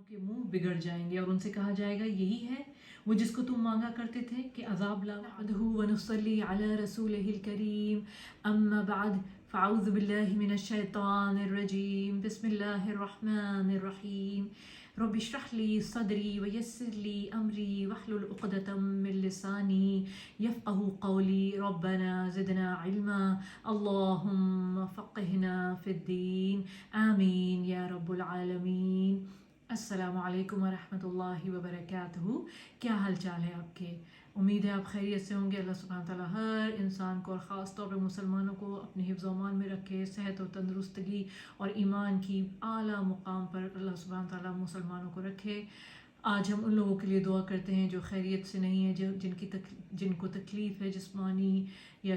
के मुंह बिगड़ जाएंगे और उनसे कहा जाएगा यही है वो जिसको तुम मांगा करते थे कि अजाब लाओ। अदहु व नुसल्ली अला रसूलिहिल करीम अम्मा बाद फ़अऊज़ु बिल्लाहि मिनश शैतानिर रजीम बिस्मिल्लाहिर रहमानिर रहीम रब्बि इश्रह ली सदरी व यस्सिर ली अमरी वहलुल उक़दतम मिन लिसानी यफ़क़हू क़ौली रब्बना ज़िदना इल्मा अल्लाहुम्मा फ़क़्हिना फ़िद्दीन आमीन या रब्बुल आलमीन। अस्सलामु अलैकुम व रहमतुल्लाहि व बरकातुहू। क्या हाल चाल है आपके? उम्मीद है आप खैरियत से होंगे। अल्लाह सुब्हानहू व तआला हर इंसान को और ख़ास तौर पर मुसलमानों को अपने हिफ्ज़ व अमान में रखे, सेहत और तंदुरुस्तगी और ईमान की आला मुकाम पर अल्लाह सुब्हानहू व तआला मुसलमानों को रखे। आज हम उन लोगों के लिए दुआ करते हैं जो खैरियत से नहीं है, जो जिनको तकलीफ़ है जिस्मानी या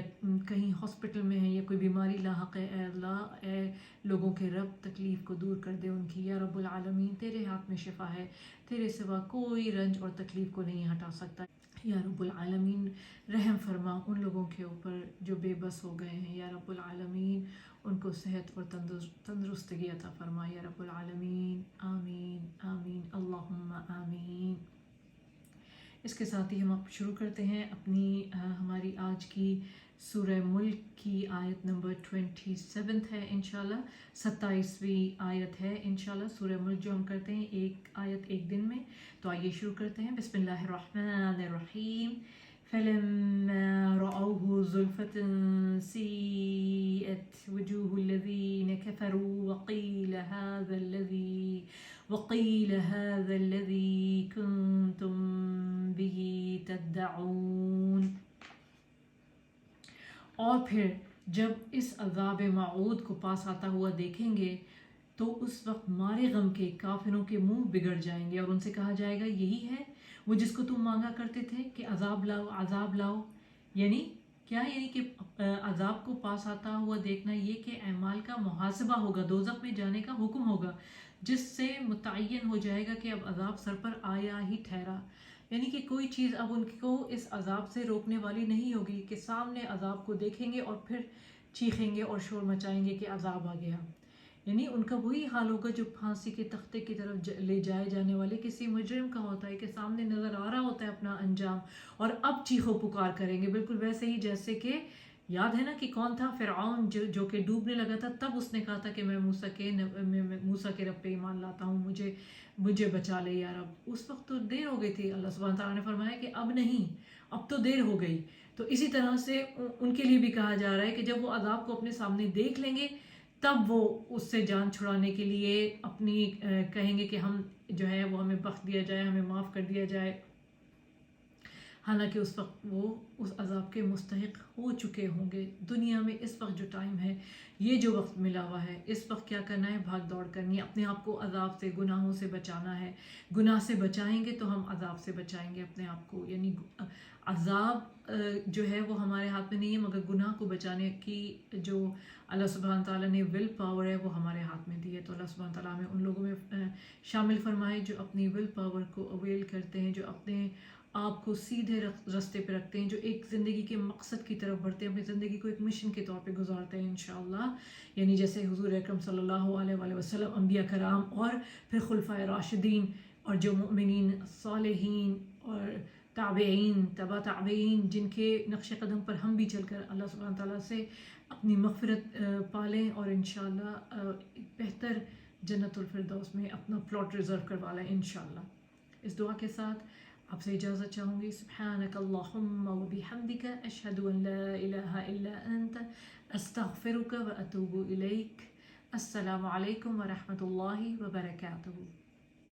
कहीं हॉस्पिटल में है या कोई बीमारी लाहक है। ऐ अल्लाह, ऐ लोगों के रब, तकलीफ़ को दूर कर दे उनकी। या रब्बुल आलमीन, तेरे हाथ में शिफा है, तेरे सिवा कोई रंज और तकलीफ़ को नहीं हटा सकता। या रब्बुल आलमीन, रहम फरमा उन लोगों के ऊपर जो बेबस हो गए हैं। या रब्बुल आलमीन, उनको सेहत और तंदुरुस्तगी अता फरमा। या रब्बुल आलमीन, आमीन आमीन अल्लाहुम्मा आमीन। इसके साथ ही हम अब शुरू करते हैं अपनी हमारी आज की सूरह मुल्क की आयत नंबर 27 है इंशाल्लाह, 27वीं आयत है इंशाल्लाह। सूरह मुल्क जो हम करते हैं एक आयत एक दिन में, तो आइए शुरू करते हैं। बिस्मिल्लाहिर्रहमानिर्रहीम। फलम्मा रअवहु ज़ुल्फ़तन सीअत वुजूहुल्लज़ीना कफ़रू वक़ील हाज़ा अल्लज़ी कुन्तुम बिही तद्दऊन। और फिर जब इस अज़ाब मऊद को पास आता हुआ देखेंगे तो उस वक्त मारे गम के काफिरों के मुंह बिगड़ जाएंगे और उनसे कहा जाएगा यही है वो जिसको तुम मांगा करते थे कि अजाब लाओ अजाब लाओ। यानी क्या? यानी कि अजाब को पास आता हुआ देखना ये कि अमाल का मुहासबा होगा, दोज़ख में जाने का हुक्म होगा, जिससे मुतय्यन हो जाएगा कि अब अजाब सर पर आया ही ठहरा। यानी कि कोई चीज़ अब उनको इस अजाब से रोकने वाली नहीं होगी कि सामने अजाब को देखेंगे और फिर चीखेंगे और शोर मचाएंगे कि अजाब आ गया। यानी उनका वही हाल होगा जो फांसी के तख्ते की तरफ ले जाए जाने वाले किसी मुजरिम का होता है कि सामने नज़र आ रहा होता है अपना अंजाम और अब चीखो पुकार करेंगे। बिल्कुल वैसे ही जैसे कि याद है ना कि कौन था? फ़िरऔन जो कि डूबने लगा था, तब उसने कहा था कि मैं मूसा के रब पे ईमान लाता हूँ, मुझे बचा ले या रब। उस वक्त तो देर हो गई थी। अल्लाह सुब्हानहू तआला ने फरमाया कि अब नहीं, अब तो देर हो गई। तो इसी तरह से उनके लिए भी कहा जा रहा है कि जब वो अजाब को अपने सामने देख लेंगे तब वो उससे जान छुड़ाने के लिए अपनी कहेंगे कि हम जो है वो हमें बख्श दिया जाए, हमें माफ़ कर दिया जाए। हालांकि उस वक्त वो उस अज़ाब के मुस्तहिक हो चुके होंगे। दुनिया में इस वक्त जो टाइम है, ये जो वक्त मिला हुआ है, इस वक्त क्या करना है? भाग दौड़ करनी है, अपने आप को अज़ाब से, गुनाहों से बचाना है। गुनाह से बचाएंगे तो हम अज़ाब से बचाएंगे अपने आप को। यानी अज़ाब जो है वो हमारे हाथ में नहीं है, मगर गुनाह को बचाने की जो अल्लाह सुब्हानहू तआला ने विल पावर है वो हमारे हाथ में दी है। तो अल्लाह सुब्हानहू तआला हमें उन लोगों में शामिल फरमाए जो अपनी विल पावर को अवेल करते हैं, जो अपने आप को सीधे रास्ते पे रखते हैं, जो एक ज़िंदगी के मकसद की तरफ बढ़ते हैं, अपनी ज़िंदगी को एक मिशन के तौर पे गुजारते हैं इंशाअल्लाह। यानी जैसे हुज़ूर अकरम सल्लल्लाहु अलैहि वसल्लम, अंबिया कराम और फिर खुलफाए राशिदीन और जो मुमिनीन सालिहीन और ताबेईन, तबा ताबेईन, जिनके नक्श कदम पर हम भी चलकर अल्लाह सुब्हानहू तआला से अपनी मग़फ़िरत पालें और इंशाअल्लाह बेहतर जन्नतुल फिरदौस में अपना प्लॉट रिज़र्व करवा लें इंशाअल्लाह। इस दुआ के साथ आपसे इजाज़त चाहूँगी। सुब्हानक अल्लाहुम्मा व बिहम्दिका अशहदु अन ला इलाहा इल्ला अंत अस्तग़फिरुका व अतूबु इलैक। अस्सलामु अलैकुम व रहमतुल्लाहि व बरकातुहू।